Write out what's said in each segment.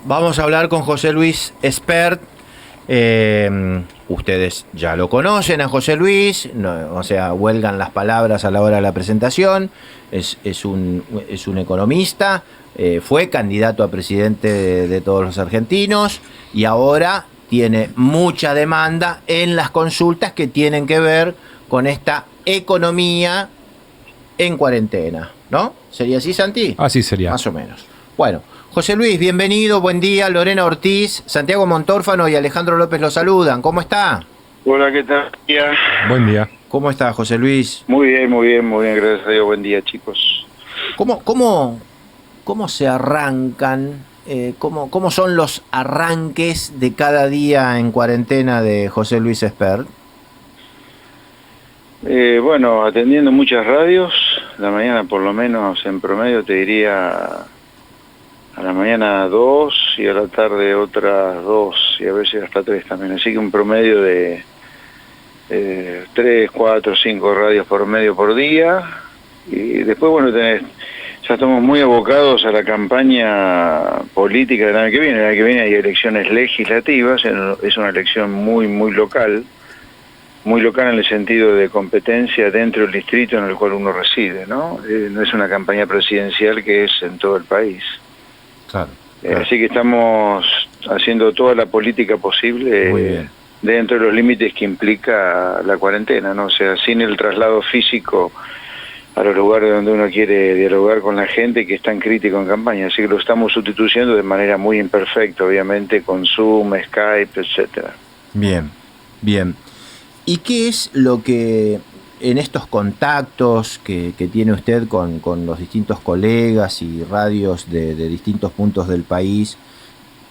Vamos a hablar con José Luis Espert. Ustedes ya lo conocen a José Luis, no, o sea, huelgan las palabras a la hora de la presentación. Es un economista, fue candidato a presidente de todos los argentinos y ahora tiene mucha demanda en las consultas que tienen que ver con esta economía en cuarentena, ¿no? ¿Sería así, Santi? Así sería. Más o menos. Bueno, José Luis, bienvenido, buen día. Lorena Ortiz, Santiago Montórfano y Alejandro López lo saludan. ¿Cómo está? Hola, ¿qué tal? Buen día. ¿Cómo está, José Luis? Muy bien, gracias a Dios. Buen día, chicos. ¿Cómo se arrancan? ¿Cómo son los arranques de cada día en cuarentena de José Luis Espert? Bueno, atendiendo muchas radios, la mañana por lo menos en promedio te diría a la mañana 2 y a la tarde otras 2 y a veces hasta 3 también. Así que un promedio de 3, 4, 5 radios por medio por día. Y después, bueno, ya estamos muy abocados a la campaña política del año que viene. El año que viene hay elecciones legislativas, es una elección muy local. Muy local en el sentido de competencia dentro del distrito en el cual uno reside, ¿no? No es una campaña presidencial que es en todo el país. Claro. Así que estamos haciendo toda la política posible dentro de los límites que implica la cuarentena, ¿no? O sea, sin el traslado físico a los lugares donde uno quiere dialogar con la gente que es tan crítico en campaña. Así que lo estamos sustituyendo de manera muy imperfecta, obviamente, con Zoom, Skype, etcétera. Bien. ¿Y qué es lo que en estos contactos que tiene usted con los distintos colegas y radios de distintos puntos del país,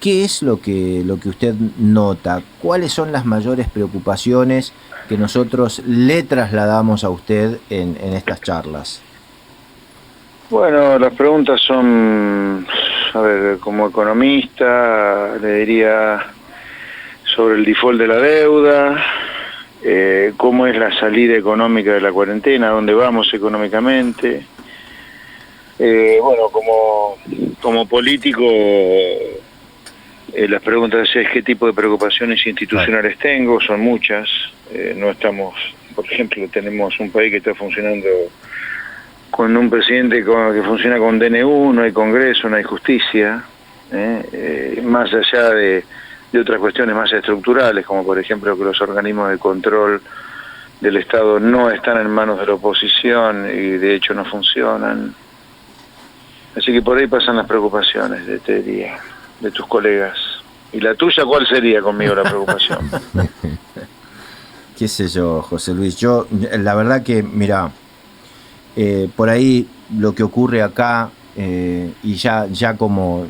qué es lo que usted nota? ¿Cuáles son las mayores preocupaciones que nosotros le trasladamos a usted en estas charlas? Bueno, las preguntas son, a ver, como economista le diría sobre el default de la deuda, cómo es la salida económica de la cuarentena, dónde vamos económicamente. Bueno, como político, las preguntas es qué tipo de preocupaciones institucionales tengo, son muchas. No estamos, por ejemplo, tenemos un país que está funcionando con un presidente que funciona con DNU, no hay Congreso, no hay justicia, más allá de otras cuestiones más estructurales, como por ejemplo que los organismos de control del Estado no están en manos de la oposición y de hecho no funcionan. Así que por ahí pasan las preocupaciones de este día, de tus colegas. ¿Y la tuya cuál sería conmigo la preocupación? ¿Qué sé yo, José Luis? Yo, la verdad que, mira, por ahí lo que ocurre acá, y ya como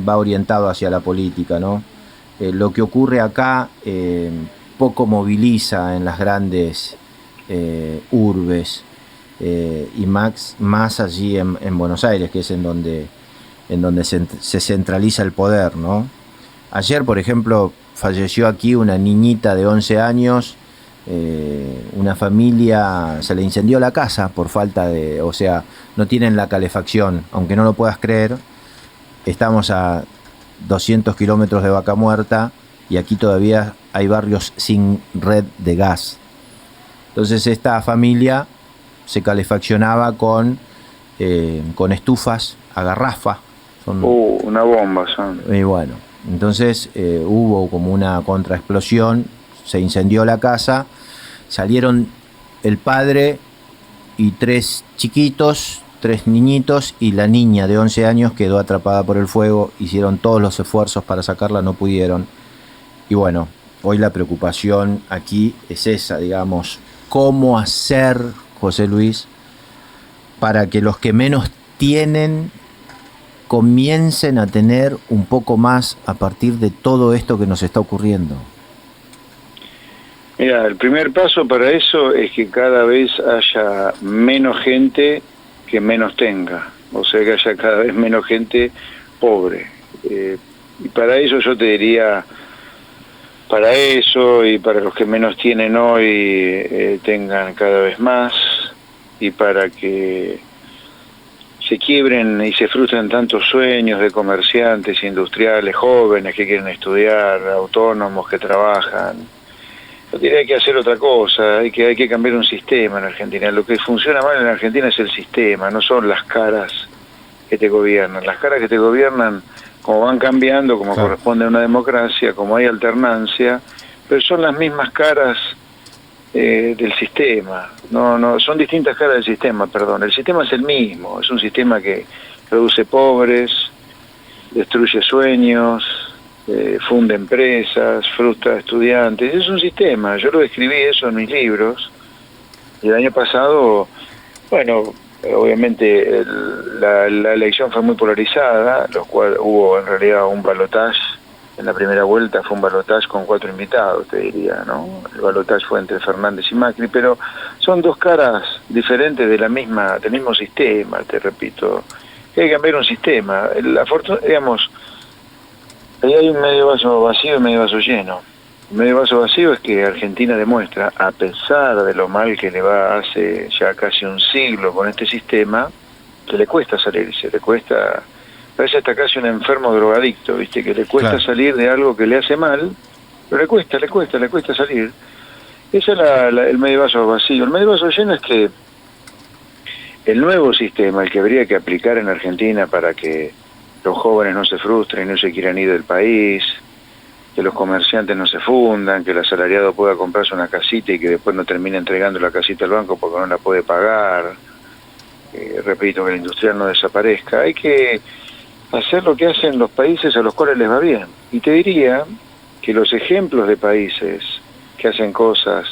va orientado hacia la política, ¿no? Lo que ocurre acá poco moviliza en las grandes urbes, y más allí en Buenos Aires, que es en donde se centraliza el poder, ¿no? Ayer, por ejemplo, falleció aquí una niñita de 11 años, una familia, se le incendió la casa por falta de, o sea, no tienen la calefacción, aunque no lo puedas creer, estamos a 200 kilómetros de Vaca Muerta y aquí todavía hay barrios sin red de gas. Entonces esta familia se calefaccionaba con estufas a garrafa. Una bomba son. Y bueno, entonces hubo como una contraexplosión, se incendió la casa, salieron el padre y 3 chiquitos, 3 niñitos, y la niña de 11 años quedó atrapada por el fuego. Hicieron todos los esfuerzos para sacarla, no pudieron. Y bueno, hoy la preocupación aquí es esa, digamos, cómo hacer, José Luis, para que los que menos tienen comiencen a tener un poco más a partir de todo esto que nos está ocurriendo. Mira, el primer paso para eso es que cada vez haya menos gente que menos tenga, o sea que haya cada vez menos gente pobre. Y para eso yo te diría, para eso y para los que menos tienen hoy tengan cada vez más, y para que se quiebren y se frustran tantos sueños de comerciantes, industriales, jóvenes que quieren estudiar, autónomos que trabajan. Yo diría que hacer otra cosa, hay que cambiar un sistema en Argentina. Lo que funciona mal en Argentina es el sistema, no son las caras que te gobiernan. Las caras que te gobiernan, como van cambiando, como Claro. corresponde a una democracia, como hay alternancia, pero son las mismas caras del sistema. No, son distintas caras del sistema, perdón. El sistema es el mismo, es un sistema que produce pobres, destruye sueños, funde empresas, frustra a estudiantes. Es un sistema, yo lo escribí eso en mis libros. Y el año pasado, bueno, obviamente la elección fue muy polarizada, lo cual hubo en realidad un balotaje. En la primera vuelta fue un balotaje con 4 invitados, te diría, ¿no? El balotaje fue entre Fernández y Macri, pero son dos caras diferentes del mismo sistema, te repito. Hay que cambiar un sistema. Digamos, ahí hay un medio vaso vacío y medio vaso lleno. El medio vaso vacío es que Argentina demuestra, a pesar de lo mal que le va hace ya casi un siglo con este sistema, que le cuesta salirse, le cuesta... Parece hasta casi un enfermo drogadicto, ¿viste? Que le cuesta salir de algo que le hace mal, pero le cuesta salir. Ese es el medio vaso vacío. El medio vaso lleno es que el nuevo sistema, el que habría que aplicar en Argentina para que los jóvenes no se frustren y no se quieran ir del país, que los comerciantes no se fundan, que el asalariado pueda comprarse una casita y que después no termine entregando la casita al banco porque no la puede pagar, repito, que el industrial no desaparezca. Hay que hacer lo que hacen los países a los cuales les va bien. Y te diría que los ejemplos de países que hacen cosas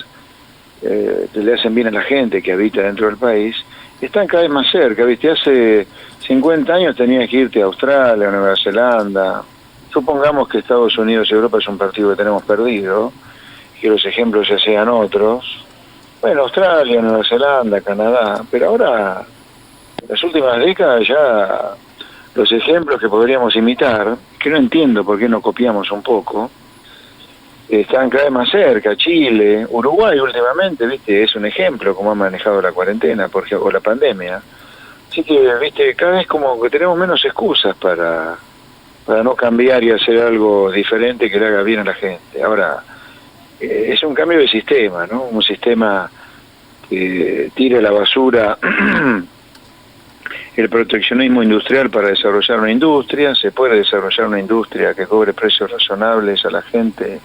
que le hacen bien a la gente que habita dentro del país, están cada vez más cerca, ¿viste? Hace 50 años tenías que irte a Australia, a Nueva Zelanda. Supongamos que Estados Unidos y Europa es un partido que tenemos perdido, y que los ejemplos ya sean otros. Bueno, Australia, Nueva Zelanda, Canadá, pero ahora, en las últimas décadas ya... Los ejemplos que podríamos imitar, que no entiendo por qué no copiamos un poco, están cada vez más cerca. Chile, Uruguay últimamente, viste, es un ejemplo cómo han manejado la cuarentena o la pandemia. Así que, viste, cada vez como que tenemos menos excusas para no cambiar y hacer algo diferente que le haga bien a la gente. Ahora, es un cambio de sistema, ¿no? Un sistema que tire a la basura el proteccionismo industrial para desarrollar una industria. Se puede desarrollar una industria que cobre precios razonables a la gente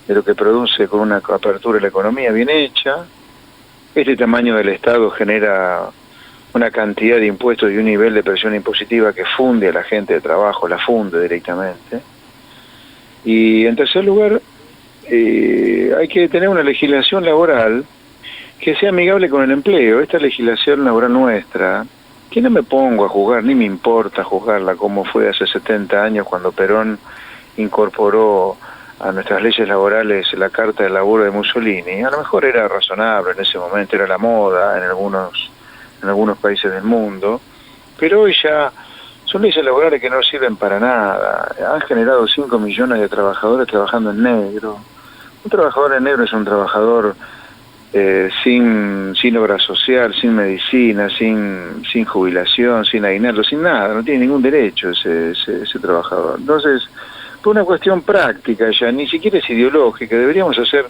de lo que produce con una apertura de la economía bien hecha. Este tamaño del Estado genera una cantidad de impuestos y un nivel de presión impositiva que funde a la gente de trabajo, la funde directamente. Y en tercer lugar, hay que tener una legislación laboral que sea amigable con el empleo. Esta legislación laboral nuestra, que no me pongo a juzgar, ni me importa juzgarla como fue hace 70 años cuando Perón incorporó a nuestras leyes laborales la Carta del Laburo de Mussolini. A lo mejor era razonable en ese momento, era la moda en algunos países del mundo, pero hoy ya son leyes laborales que no sirven para nada. Han generado 5 millones de trabajadores trabajando en negro. Un trabajador en negro es un trabajador sin obra social, sin medicina, sin jubilación, sin aguinaldo, sin nada, no tiene ningún derecho ese trabajador. Entonces, por una cuestión práctica ya, ni siquiera es ideológica, deberíamos hacer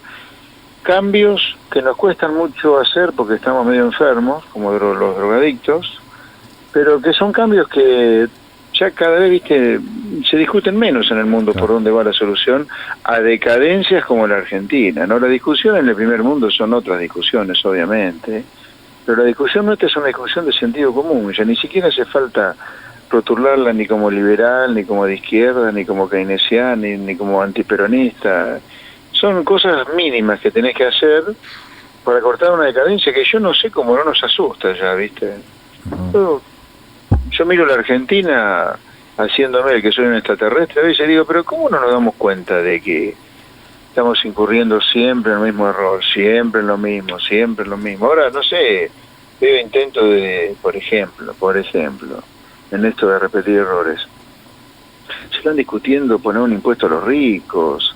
cambios que nos cuestan mucho hacer porque estamos medio enfermos, como los drogadictos, pero que son cambios que ya cada vez, viste, se discuten menos en el mundo por dónde va la solución a decadencias como la Argentina, ¿no? La discusión en el primer mundo son otras discusiones, obviamente, pero la discusión nuestra es una discusión de sentido común, ya ni siquiera hace falta rotularla ni como liberal, ni como de izquierda, ni como keynesiana, ni como antiperonista. Son cosas mínimas que tenés que hacer para cortar una decadencia que yo no sé cómo no nos asusta ya, ¿viste? Yo miro la Argentina haciéndome el que soy un extraterrestre, a veces digo, pero ¿cómo no nos damos cuenta de que estamos incurriendo siempre en el mismo error, siempre en lo mismo? Ahora, no sé, veo intentos de, por ejemplo, en esto de repetir errores. Se están discutiendo poner un impuesto a los ricos,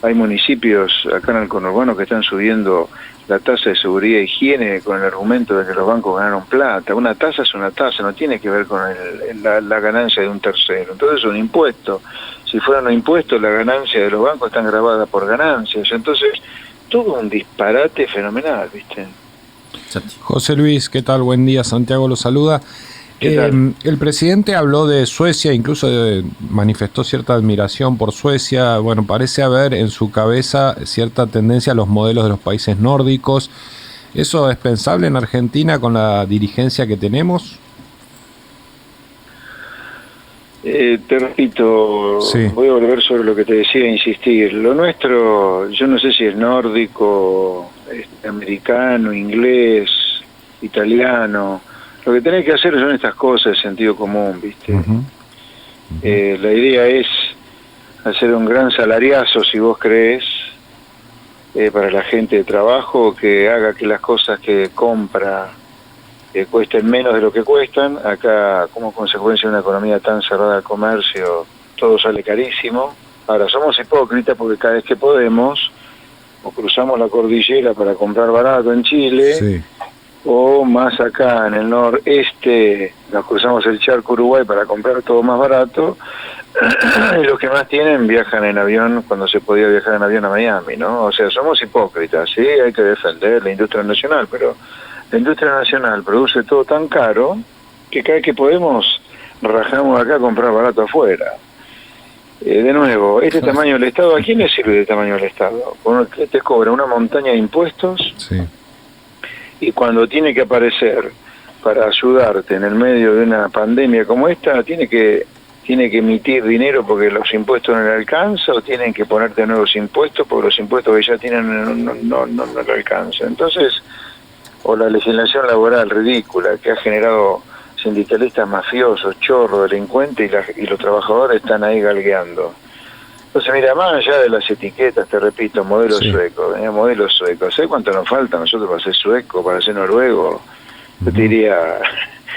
Hay municipios acá en el conurbano que están subiendo la tasa de seguridad e higiene con el argumento de que los bancos ganaron plata. Una tasa es una tasa, no tiene que ver con la ganancia de un tercero. Entonces es un impuesto. Si fuera un impuesto, la ganancia de los bancos están grabadas por ganancias. Entonces, todo un disparate fenomenal, ¿viste? José Luis, ¿qué tal? Buen día, Santiago lo saluda. El presidente habló de Suecia, incluso manifestó cierta admiración por Suecia. Bueno, parece haber en su cabeza cierta tendencia a los modelos de los países nórdicos. ¿Eso es pensable en Argentina con la dirigencia que tenemos? Te repito, sí. Voy a volver sobre lo que te decía, insistir. Lo nuestro, yo no sé si es nórdico, americano, inglés, italiano. Lo que tenés que hacer son estas cosas de sentido común, ¿viste? La idea es hacer un gran salariazo, si vos crees, para la gente de trabajo, que haga que las cosas que compra cuesten menos de lo que cuestan. Acá, como consecuencia de una economía tan cerrada al comercio, todo sale carísimo. Ahora, somos hipócritas porque cada vez que podemos, o cruzamos la cordillera para comprar barato en Chile, sí, o más acá en el noreste, nos cruzamos el charco Uruguay para comprar todo más barato, y los que más tienen viajan en avión cuando se podía viajar en avión a Miami, ¿no? O sea, somos hipócritas, sí, hay que defender la industria nacional, pero la industria nacional produce todo tan caro que cada vez que podemos rajamos acá a comprar barato afuera. De nuevo, este tamaño del Estado, ¿a quién le sirve el tamaño del Estado? Uno que te cobra una montaña de impuestos, sí, y cuando tiene que aparecer para ayudarte en el medio de una pandemia como esta, tiene que emitir dinero porque los impuestos no le alcanzan, o tienen que ponerte nuevos impuestos porque los impuestos que ya tienen no le alcanzan. Entonces, o la legislación laboral ridícula que ha generado sindicalistas mafiosos, chorros, delincuentes, y los trabajadores están ahí galgueando. Entonces, mira, más allá de las etiquetas, te repito, modelo sueco, modelo sueco. ¿Sabes cuánto nos falta a nosotros para ser sueco, para ser noruego? Yo te diría,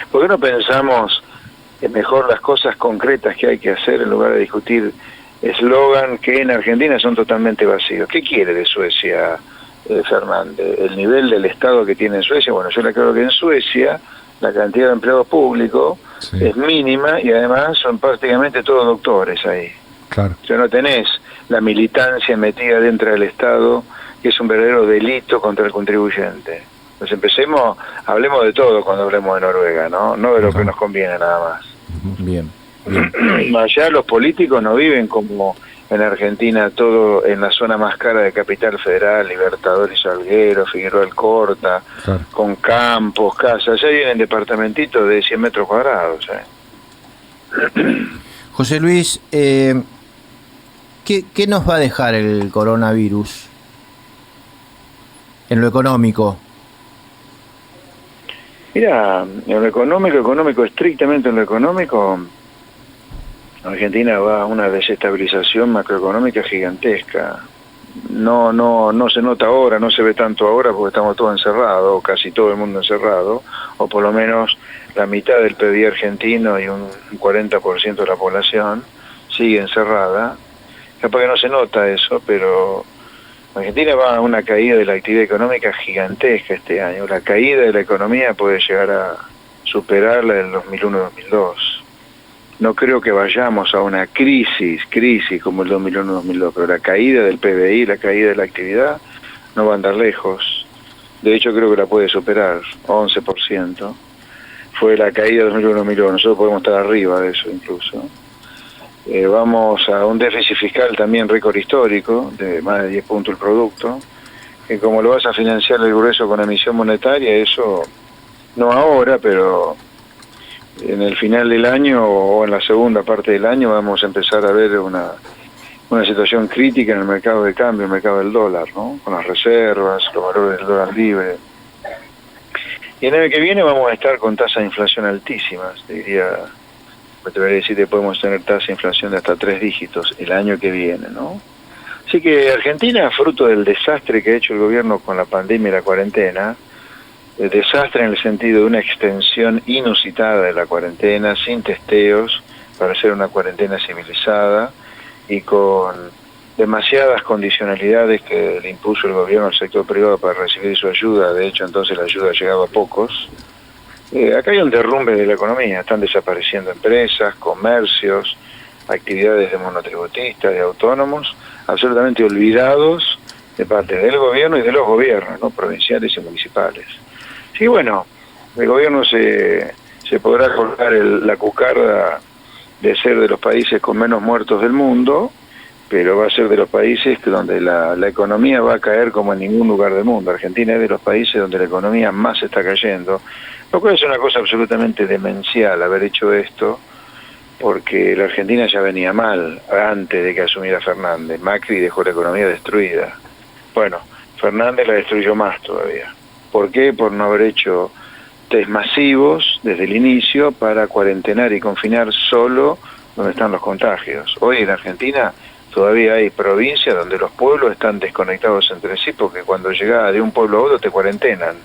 ¿por qué no pensamos mejor las cosas concretas que hay que hacer en lugar de discutir eslogan que en Argentina son totalmente vacíos? ¿Qué quiere de Suecia, Fernández? ¿El nivel del Estado que tiene en Suecia? Bueno, yo le creo que en Suecia la cantidad de empleados públicos es mínima y además son prácticamente todos doctores ahí. Claro. O sea, no tenés la militancia metida dentro del Estado, que es un verdadero delito contra el contribuyente. Entonces hablemos de todo cuando hablemos de Noruega, ¿no? No de lo que nos conviene nada más. Bien. Allá los políticos no viven como en Argentina, todo en la zona más cara de Capital Federal, Libertador y Salguero, Figueroa Alcorta, claro, con campos, casas. Allá vienen departamentitos de 100 metros cuadrados. José Luis, ¿qué nos va a dejar el coronavirus en lo económico? Mira, en lo económico, estrictamente en lo económico, Argentina va a una desestabilización macroeconómica gigantesca. No se nota ahora, no se ve tanto ahora porque estamos todos encerrados, casi todo el mundo encerrado, o por lo menos la mitad del PBI argentino y un 40% de la población sigue encerrada. Capaz que no se nota eso, pero Argentina va a una caída de la actividad económica gigantesca este año. La caída de la economía puede llegar a superar la del 2001-2002. No creo que vayamos a una crisis como el 2001-2002, pero la caída del PBI, la caída de la actividad, no va a andar lejos. De hecho, creo que la puede superar, 11%. Fue la caída del 2001-2002, nosotros podemos estar arriba de eso incluso. Vamos a un déficit fiscal también récord histórico, de más de 10 puntos el producto, que como lo vas a financiar el grueso con emisión monetaria, eso no ahora, pero en el final del año o en la segunda parte del año vamos a empezar a ver una situación crítica en el mercado de cambio, el mercado del dólar, ¿no? Con las reservas, los valores del dólar libre. Y el año que viene vamos a estar con tasas de inflación altísimas, te voy a decir que podemos tener tasa de inflación de hasta 3 dígitos el año que viene, ¿no? Así que Argentina, fruto del desastre que ha hecho el gobierno con la pandemia y la cuarentena, el desastre en el sentido de una extensión inusitada de la cuarentena, sin testeos, para hacer una cuarentena civilizada y con demasiadas condicionalidades que le impuso el gobierno al sector privado para recibir su ayuda. De hecho, entonces la ayuda llegaba a pocos. Acá hay un derrumbe de la economía, están desapareciendo empresas, comercios, actividades de monotributistas, de autónomos, absolutamente olvidados de parte del gobierno y de los gobiernos, ¿no?, provinciales y municipales. Sí, bueno, el gobierno se podrá colgar la cucarda de ser de los países con menos muertos del mundo, pero va a ser de los países donde la economía va a caer como en ningún lugar del mundo. Argentina es de los países donde la economía más está cayendo, lo cual es una cosa absolutamente demencial haber hecho esto, porque la Argentina ya venía mal antes de que asumiera Fernández. Macri dejó la economía destruida. Bueno, Fernández la destruyó más todavía. ¿Por qué? Por no haber hecho test masivos desde el inicio para cuarentenar y confinar solo donde están los contagios. Hoy en Argentina todavía hay provincias donde los pueblos están desconectados entre sí, porque cuando llegas de un pueblo a otro te cuarentenan,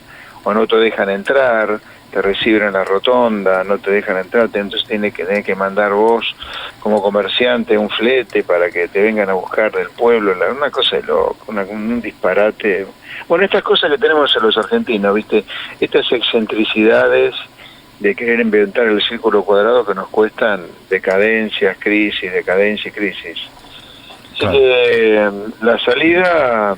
o no te dejan entrar, te reciben en la rotonda, no te dejan entrar, entonces tenés que mandar vos como comerciante un flete para que te vengan a buscar del pueblo. Una cosa de loco, un disparate. Bueno, estas cosas que tenemos en los argentinos, ¿viste? Estas excentricidades de querer inventar el círculo cuadrado que nos cuestan decadencia y crisis. Así que la salida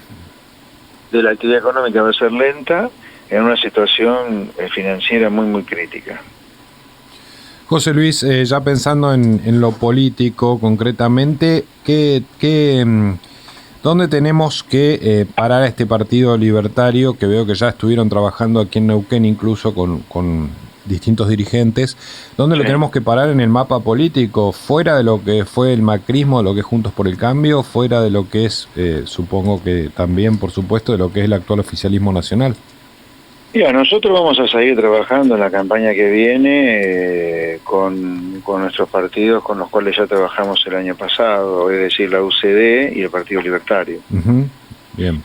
de la actividad económica va a ser lenta en una situación financiera muy, muy crítica. José Luis, ya pensando en lo político concretamente, ¿dónde tenemos que parar a este partido libertario, que veo que ya estuvieron trabajando aquí en Neuquén incluso con distintos dirigentes? ¿Dónde lo tenemos que parar en el mapa político? ¿Fuera de lo que fue el macrismo, de lo que es Juntos por el Cambio? ¿Fuera de lo que es, supongo que también, por supuesto, de lo que es el actual oficialismo nacional? Mira, nosotros vamos a seguir trabajando en la campaña que viene con nuestros partidos con los cuales ya trabajamos el año pasado, es decir, la UCD y el Partido Libertario. Bien.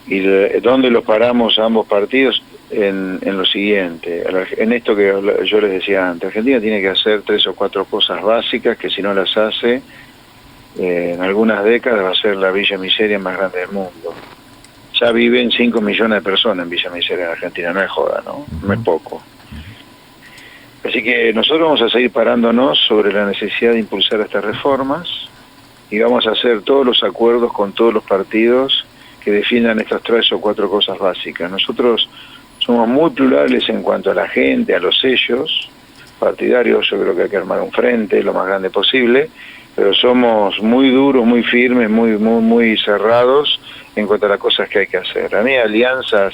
¿Y dónde los paramos a ambos partidos? En lo siguiente, en esto que yo les decía antes, Argentina tiene que hacer 3 o 4 cosas básicas que si no las hace, en algunas décadas va a ser la Villa Miseria más grande del mundo. Ya viven 5 millones de personas en Villa Miseria en Argentina, no es joda, ¿no? No es poco. Así que nosotros vamos a seguir parándonos sobre la necesidad de impulsar estas reformas y vamos a hacer todos los acuerdos con todos los partidos que defiendan estas 3 o 4 cosas básicas. Nosotros somos muy plurales en cuanto a la gente, a los sellos partidarios. Yo creo que hay que armar un frente lo más grande posible, pero somos muy duros, muy firmes, muy cerrados en cuanto a las cosas que hay que hacer. A mí alianzas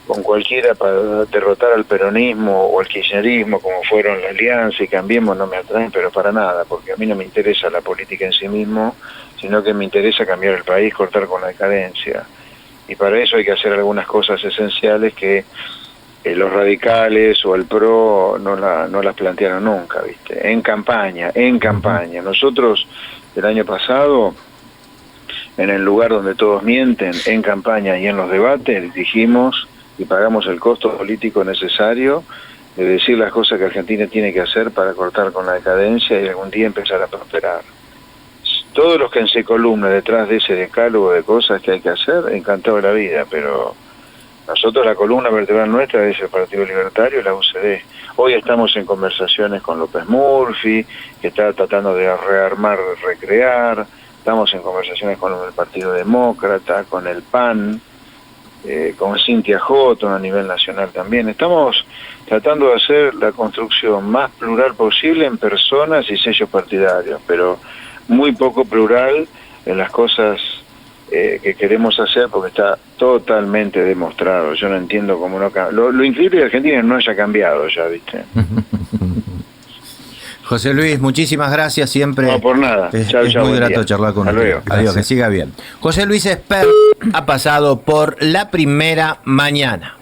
con cualquiera para derrotar al peronismo o al kirchnerismo, como fueron la Alianza y Cambiemos, no me atraen, pero para nada, porque a mí no me interesa la política en sí mismo, sino que me interesa cambiar el país, cortar con la decadencia. Y para eso hay que hacer algunas cosas esenciales que los radicales o el PRO no las plantearon nunca, ¿viste? En campaña. Nosotros, el año pasado, en el lugar donde todos mienten, en campaña y en los debates, dijimos y pagamos el costo político necesario de decir las cosas que Argentina tiene que hacer para cortar con la decadencia y algún día empezar a prosperar. Todos los que en su columna detrás de ese decálogo de cosas que hay que hacer, encantado de la vida, pero nosotros la columna vertebral nuestra es el Partido Libertario y la UCD. Hoy estamos en conversaciones con López Murphy, que está tratando de rearmar, recrear. Estamos en conversaciones con el Partido Demócrata, con el PAN, con Cintia Houghton a nivel nacional también. Estamos tratando de hacer la construcción más plural posible en personas y sellos partidarios, pero muy poco plural en las cosas que queremos hacer, porque está totalmente demostrado. Yo no entiendo cómo no cambia. Lo increíble de Argentina es que no haya cambiado ya, ¿viste? José Luis, muchísimas gracias siempre. No, por nada. Es chau, muy grato charlar con usted. Adiós, Gracias. que siga bien. José Luis Espert ha pasado por La Primera Mañana.